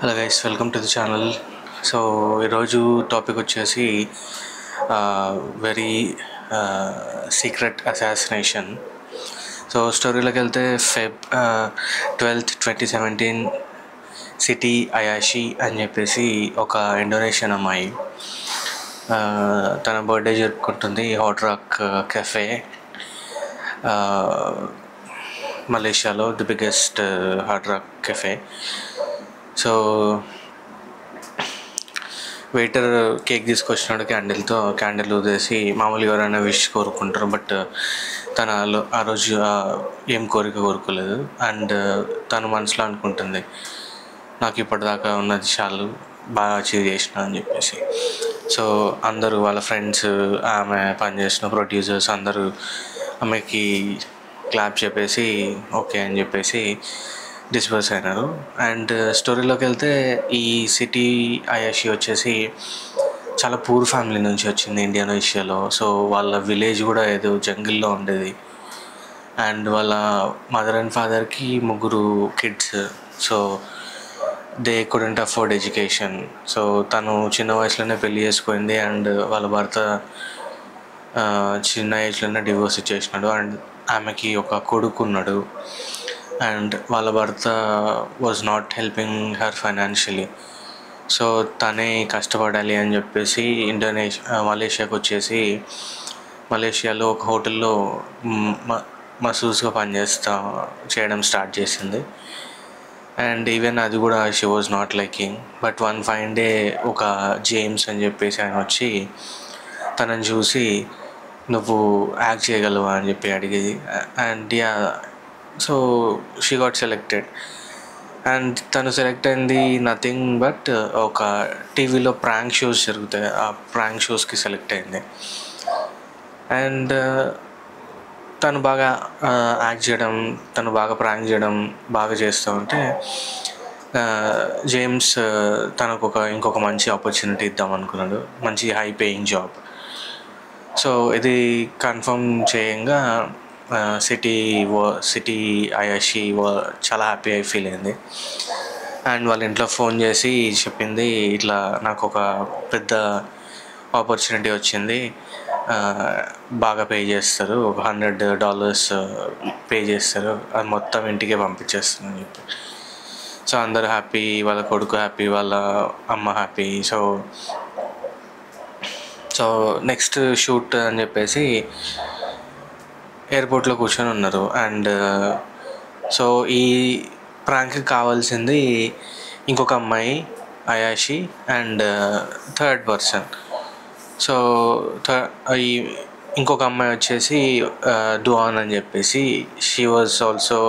Hello guys, welcome to the channel. So ఈరోజు topic వచ్చేసి very secret assassination. So స్టోరీలోకి వెళ్తే Feb 12th 2017 సిటీ అయాషి అని చెప్పేసి ఒక ఇండోనేషియన్ అమ్మాయి తన బర్త్డే జరుపుకుంటుంది హాట్ రాక్ కెఫే, మలేషియాలో the biggest hot rock cafe. So waiter cake తీసుకొచ్చినాడు, క్యాండిల్ ఊదేసి మామూలుగా ఎవరైనా విష్ కోరుకుంటారు. బట్ తను ఆ రోజు ఏం కోరిక కోరుకోలేదు. అండ్ తను మనసులో అనుకుంటుంది, నాకు ఇప్పటిదాకా ఉన్నది చాలు, బాగా అచీవ్ చేసిన అని చెప్పేసి. సో అందరూ వాళ్ళ ఫ్రెండ్స్, ఆమె పనిచేసిన ప్రొడ్యూసర్స్ అందరూ ఆమెకి క్లాప్ చెప్పేసి ఓకే అని చెప్పేసి డిస్పర్స్ అయినారు. అండ్ స్టోరీలోకి వెళ్తే ఈ సిటీ అయాషి వచ్చేసి చాలా పూర్ ఫ్యామిలీ నుంచి వచ్చింది ఇండోనేషియాలో. సో వాళ్ళ విలేజ్ కూడా ఏదో జంగిల్లో ఉండేది. అండ్ వాళ్ళ మదర్ అండ్ ఫాదర్కి 3 kids. So they couldn't afford education. So తను చిన్న వయసులోనే పెళ్లి చేసుకుంది. అండ్ వాళ్ళ భర్త చిన్న ఏజ్లోనే డివోర్స్ ఇచ్చేసినాడు. అండ్ ఆమెకి ఒక కొడుకు ఉన్నాడు. అండ్ వాళ్ళ భర్త was not helping her financially. So తనే కష్టపడాలి అని చెప్పేసి మలేషియాకి వచ్చేసి మలేషియాలో ఒక హోటల్లో మసూస్గా చేయడం స్టార్ట్ చేసింది. అండ్ ఈవెన్ అది కూడా she was not liking. But one fine day ఒక జేమ్స్ అని చెప్పేసి ఆయన వచ్చి తనని చూసి నువ్వు యాక్ట్ చేయగలవా అని చెప్పి అడిగేది. And so she got selected. And తను సెలెక్ట్ అయింది నథింగ్ బట్ ఒక టీవీలో ప్రాంక్ షోస్ జరుగుతాయి, ఆ ప్రాంక్ షోస్కి సెలెక్ట్ అయింది. అండ్ తను బాగా యాక్ట్ చేయడం, తను బాగా ప్రాంక్ చేయడం బాగా చేస్తూ ఉంటే జేమ్స్ తనకు ఇంకొక మంచి ఆపర్చునిటీ ఇద్దాం అనుకున్నాడు, మంచి హై పేయింగ్ జాబ్. సో ఇది కన్ఫర్మ్ చేయంగా సిటీ అయాషి చాలా హ్యాపీ ఫీల్ అయింది. అండ్ వాళ్ళ ఇంట్లో ఫోన్ చేసి చెప్పింది, ఇట్లా నాకు ఒక పెద్ద ఆపర్చునిటీ వచ్చింది, బాగా పే చేస్తారు, $100 పే చేస్తారు, అది మొత్తం ఇంటికే పంపించేస్తుంది అని చెప్పి. సో అందరూ హ్యాపీ, వాళ్ళ కొడుకు హ్యాపీ, వాళ్ళ అమ్మ హ్యాపీ. సో నెక్స్ట్ షూట్ అని చెప్పేసి ఎయిర్పోర్ట్లో కూర్చొని ఉన్నారు. అండ్ సో ఈ ప్రాంక్కి కావాల్సింది ఇంకొక అమ్మాయి అయాషి అండ్ థర్డ్ పర్సన్. సో ఈ ఇంకొక అమ్మాయి వచ్చేసి డువాన్ అని చెప్పేసి, she was also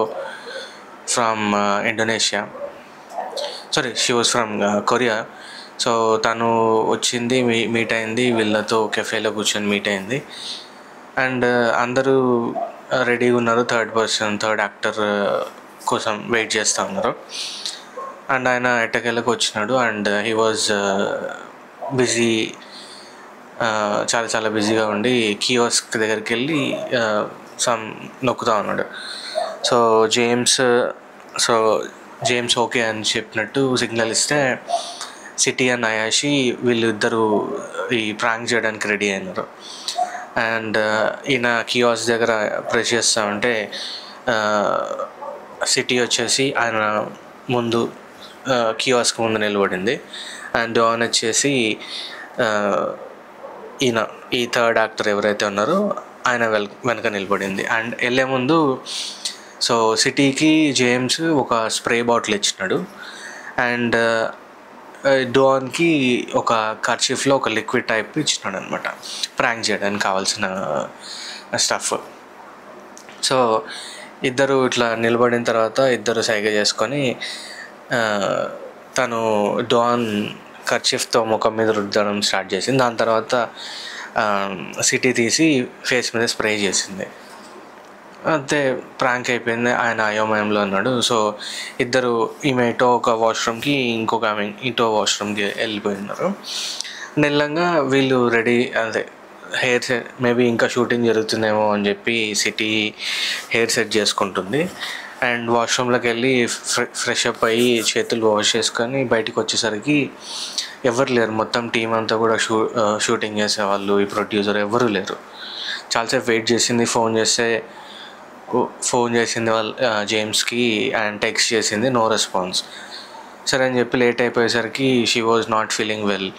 from Indonesia, she was from Korea. So తను వచ్చింది, మీట్ అయింది, వీళ్ళతో కెఫేలో కూర్చొని మీట్ అయింది. అండ్ అందరూ రెడీగా ఉన్నారు, థర్డ్ యాక్టర్ కోసం వెయిట్ చేస్తూ ఉన్నారు. అండ్ ఆయన ఎట్టకేళ్ళకి వచ్చినాడు. అండ్ హీ వాజ్ బిజీ, చాలా బిజీగా ఉండి కియోస్క్ దగ్గరికి వెళ్ళి నొక్కుతూ ఉన్నాడు. సో జేమ్స్ ఓకే అని చెప్పినట్టు సిగ్నల్ ఇస్తే సిటీ అండ్ అయాషి వీళ్ళిద్దరూ ఈ ప్రాంక్ చేయడానికి రెడీ అయినారు. అండ్ ఈయన కియాస్ దగ్గర ప్రెస్ చేస్తూ ఉంటే సిటీ వచ్చేసి ఆయన ముందు కియాస్కి ముందు నిలబడింది. అండ్ డాన్ వచ్చేసి ఈ థర్డ్ యాక్టర్ ఎవరైతే ఉన్నారో ఆయన వెనక నిలబడింది. అండ్ వెళ్ళే ముందు సో సిటీకి జేమ్స్ ఒక స్ప్రే బాటిల్ ఇచ్చినాడు. అండ్ డాన్కి ఒక కర్చీఫ్లో ఒక లిక్విడ్ టైప్ ఇచ్చినాడు అనమాట, ప్రాంక్ చేయడానికి కావాల్సిన స్టఫ్. సో ఇద్దరు ఇట్లా నిలబడిన తర్వాత ఇద్దరు సైగ చేసుకొని తను డాన్ కర్చీఫ్తో ముఖం మీద రుద్దడం స్టార్ట్ చేసింది. దాని తర్వాత సిటీ తీసి ఫేస్ మీద స్ప్రే చేసింది. అంతే, ప్రాంక్ అయిపోయింది. ఆయన అయోమయంలో ఉన్నాడు. సో ఇద్దరు, ఈమె ఇటో ఒక వాష్రూమ్కి, ఇంకొక ఆమె ఇటో వాష్రూమ్కి వెళ్ళిపోయినారు. నెల్లంగా వీళ్ళు రెడీ, అదే హెయిర్ సెట్, మేబీ ఇంకా షూటింగ్ జరుగుతుందేమో అని చెప్పి సిటీ హెయిర్ సెట్ చేసుకుంటుంది. అండ్ వాష్రూమ్లోకి వెళ్ళి ఫ్రెష్ అప్ అయ్యి చేతులు వాష్ చేసుకొని బయటికి వచ్చేసరికి ఎవరు లేరు. మొత్తం టీం అంతా కూడా షూటింగ్ చేసేవాళ్ళు, ఈ ప్రొడ్యూసర్ ఎవరు లేరు. చాలాసేపు వెయిట్ చేసింది, ఫోన్ చేసింది వాళ్ళ జేమ్స్కి అండ్ టెక్స్ట్ చేసింది, నో రెస్పాన్స్. సరే అని చెప్పి లేట్ అయిపోయేసరికి she was not feeling well.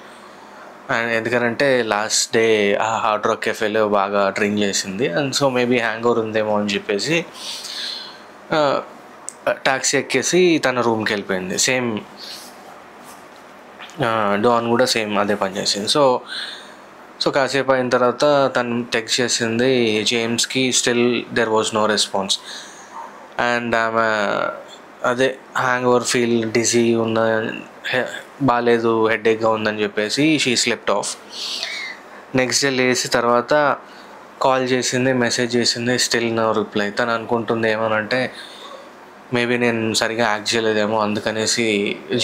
And ఎందుకంటే లాస్ట్ డే ఆ హార్డ్ రాక్ కెఫేలో బాగా డ్రింక్ చేసింది, and so maybe hang over ఉందేమో అని చెప్పేసి ట్యాక్సీ ఎక్కేసి తన రూమ్కి వెళ్ళిపోయింది. సేమ్ డాన్ కూడా సేమ్ అదే పని చేసింది. సో కాసేపు అయిన తర్వాత తను టెక్స్ట్ చేసింది జేమ్స్కి, still there was no response. And ఆమె అదే హ్యాంగ్ ఓవర్ ఫీల్ డిజీ ఉన్న బాగాలేదు, హెడేక్గా ఉందని చెప్పేసి she slept of. Next day లేచి తర్వాత కాల్ చేసింది, మెసేజ్ చేసింది, స్టిల్ నో రిప్లై. తను అనుకుంటుంది ఏమనంటే మేబీ నేను సరిగా యాక్ట్ చేయలేదేమో, అందుకనేసి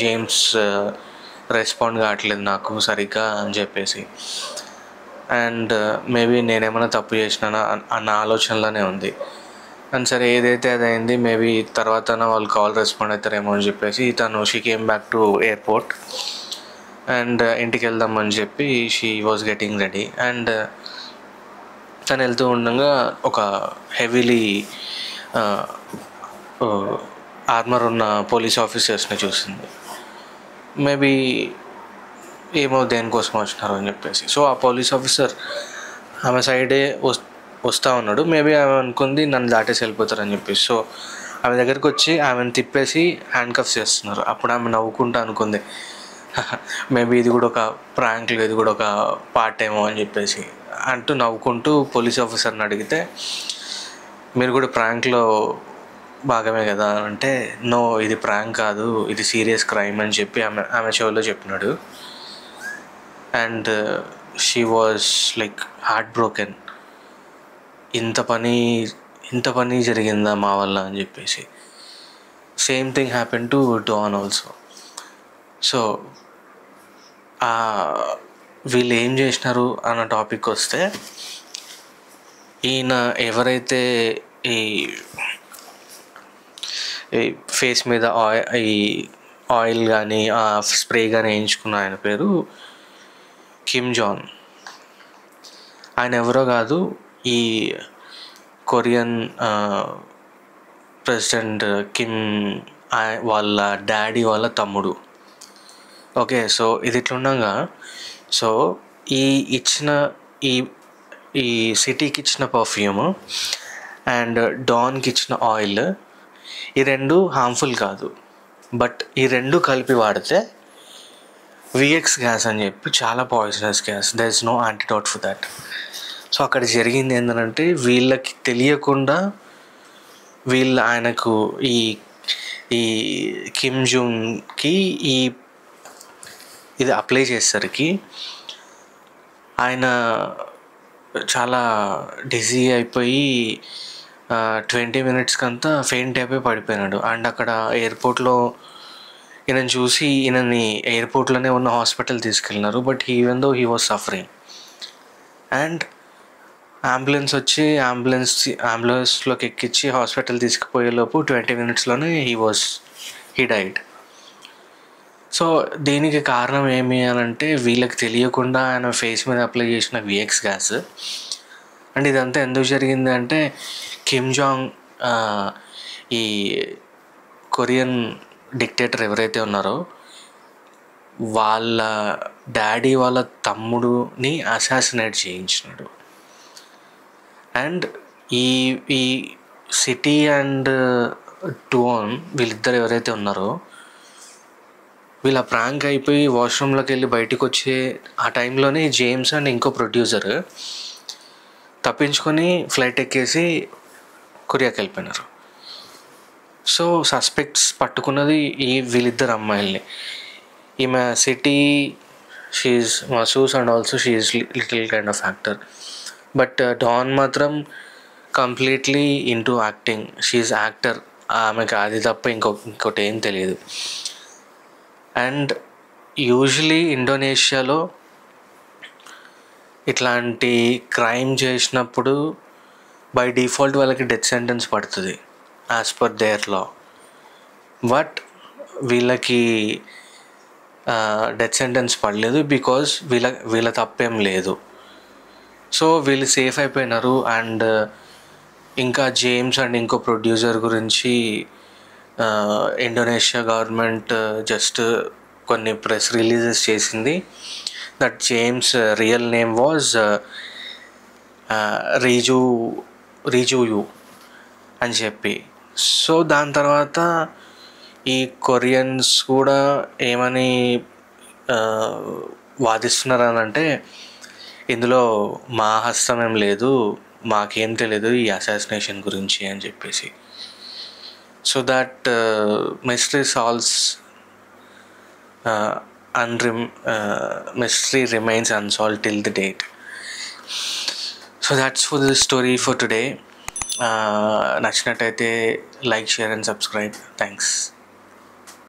జేమ్స్ రెస్పాండ్ కావట్లేదు నాకు సరిగ్గా అని చెప్పేసి. అండ్ మేబీ నేనేమైనా తప్పు చేసినానా అన్న ఆలోచనలోనే ఉంది. అండ్ సరే ఏదైతే అదైంది, మేబీ తర్వాత వాళ్ళు కాల్ రెస్పాండ్ అవుతారేమో అని చెప్పేసి she came back to airport and ఇంటికి వెళ్దామని చెప్పి she was getting ready. And తను వెళ్తూ ఉండగా ఒక హెవీలీ ఆర్మర్ ఉన్న పోలీస్ ఆఫీసర్స్ని చూసింది. మేబీ ఏమో దేనికోసం వచ్చినారు అని చెప్పేసి. సో ఆ పోలీస్ ఆఫీసర్ ఆమె సైడే వస్తూ ఉన్నాడు. మేబీ ఆమె అనుకుంది నన్ను దాటేసి వెళ్ళిపోతారని చెప్పేసి. సో ఆమె దగ్గరికి వచ్చి ఆమెను తిప్పేసి హ్యాండ్ కఫ్స్ చేస్తున్నారు. అప్పుడు ఆమె నవ్వుకుంటూ అనుకుంది మేబీ ఇది కూడా ఒక ప్రాంక్లో, ఇది కూడా ఒక పార్ట్ ఏమో అని చెప్పేసి అంటూ నవ్వుకుంటూ పోలీస్ ఆఫీసర్ని అడిగితే, మీరు కూడా ప్రాంక్లో భాగమే కదా అంటే, నో ఇది ప్రాంక్ కాదు, ఇది సీరియస్ క్రైమ్ అని చెప్పి ఆమె షోలో చెప్పినాడు. And she was like heart broken. ఇంత పని జరిగిందా మా వల్ల అని చెప్పేసి. Same thing happen to Don also. So వీళ్ళు ఏం చేసినారు అన్న టాపిక్ వస్తే, ఈయన ఎవరైతే ఈ ఫేస్ మీద ఆయిల్ కానీ స్ప్రే కానీ వేయించుకున్న ఆయన పేరు కిమ్ జాన్. ఆయన ఎవరో కాదు, ఈ కొరియన్ ప్రెసిడెంట్ కిమ్ వాళ్ళ డాడీ వాళ్ళ తమ్ముడు. ఓకే, సో ఇది ఇట్లుండగా, సో ఈ సిటీకి ఇచ్చిన పర్ఫ్యూమ్ అండ్ డాన్కి ఇచ్చిన ఆయిల్, ఈ రెండు హార్మ్ఫుల్ కాదు. బట్ ఈ రెండు కలిపి వాడితే విఎక్స్ గ్యాస్ అని చెప్పి చాలా poisonous gas, there is no antidote for that. So అక్కడ జరిగింది ఏంటంటే, వీళ్ళకి తెలియకుండా ఆయనకు ఈ కిమ్ జూన్కి ఇది అప్లై చేసేసరికి ఆయన చాలా డిజీ అయిపోయి 20 minutesకి అంతా ఫెయింట్ అయిపోయి పడిపోయినాడు. అండ్ అక్కడ ఎయిర్పోర్ట్లో ఈయనని చూసి ఈయనని ఎయిర్పోర్ట్లోనే ఉన్న హాస్పిటల్ తీసుకెళ్ళినారు. But even though he was suffering. And ambulance వచ్చి అంబులెన్స్లోకి ఎక్కించి హాస్పిటల్ తీసుకుపోయేలోపు 20 minutesలోనే హీ డైడ్. సో దీనికి కారణం ఏమి అని అంటే, వీళ్ళకి తెలియకుండా ఆయన ఫేస్ మీద అప్లై చేసిన విఎక్స్ గ్యాస్. అండ్ ఇదంతా ఎందుకు జరిగింది అంటే, కిమ్ జాంగ్ ఈ కొరియన్ డిక్టేటర్ ఎవరైతే ఉన్నారో వాళ్ళ డాడీ వాళ్ళ తమ్ముడుని అసాసినేట్ చేయించినాడు. అండ్ ఈ సిటీ అండ్ డాన్ వీళ్ళిద్దరు ఎవరైతే ఉన్నారో, వీళ్ళ ప్రాంక్ అయిపోయి వాష్రూమ్లోకి వెళ్ళి బయటకు వచ్చే ఆ టైంలోనే జేమ్స్ అండ్ ఇంకో ప్రొడ్యూసర్ తప్పించుకొని ఫ్లైట్ ఎక్కేసి కొరియాకి వెళ్ళిపోయినారు. సో సస్పెక్ట్స్ పట్టుకున్నది వీళ్ళిద్దరు అమ్మాయిల్ని. ఈమె Siti, she is masseuse and also she is little kind of actor. But Doan మాత్రం completely into acting, she is actor. ఆమెకు అది తప్ప ఇంకోటి ఏం తెలియదు. అండ్ యూజువలీ ఇండోనేషియాలో ఇట్లాంటి క్రైమ్ చేసినప్పుడు బై డిఫాల్ట్ వాళ్ళకి డెత్ సెంటెన్స్ పడుతుంది. As per their law. But వీళ్ళకి డెత్ సెంటెన్స్ పడలేదు బికాజ్ వీళ్ళ తప్పేం లేదు. సో వీళ్ళు సేఫ్ అయిపోయినారు. అండ్ ఇంకా జేమ్స్ అండ్ ఇంకో ప్రొడ్యూసర్ గురించి ఇండోనేషియా గవర్నమెంట్ జస్ట్ కొన్ని ప్రెస్ రిలీజెస్ చేసింది. That James real name was Ri Ji U అని చెప్పి. సో దాని తర్వాత ఈ కొరియన్స్ కూడా ఏమని వాదిస్తున్నారు అని అంటే, ఇందులో మా హస్తం ఏం లేదు, మాకేం తెలియదు ఈ అసాసినేషన్ గురించి అని చెప్పేసి. So that mystery solves mystery remains unsolved till the date. So that's for the story for today. నచ్చినట్టయితే like, share and subscribe. Thanks.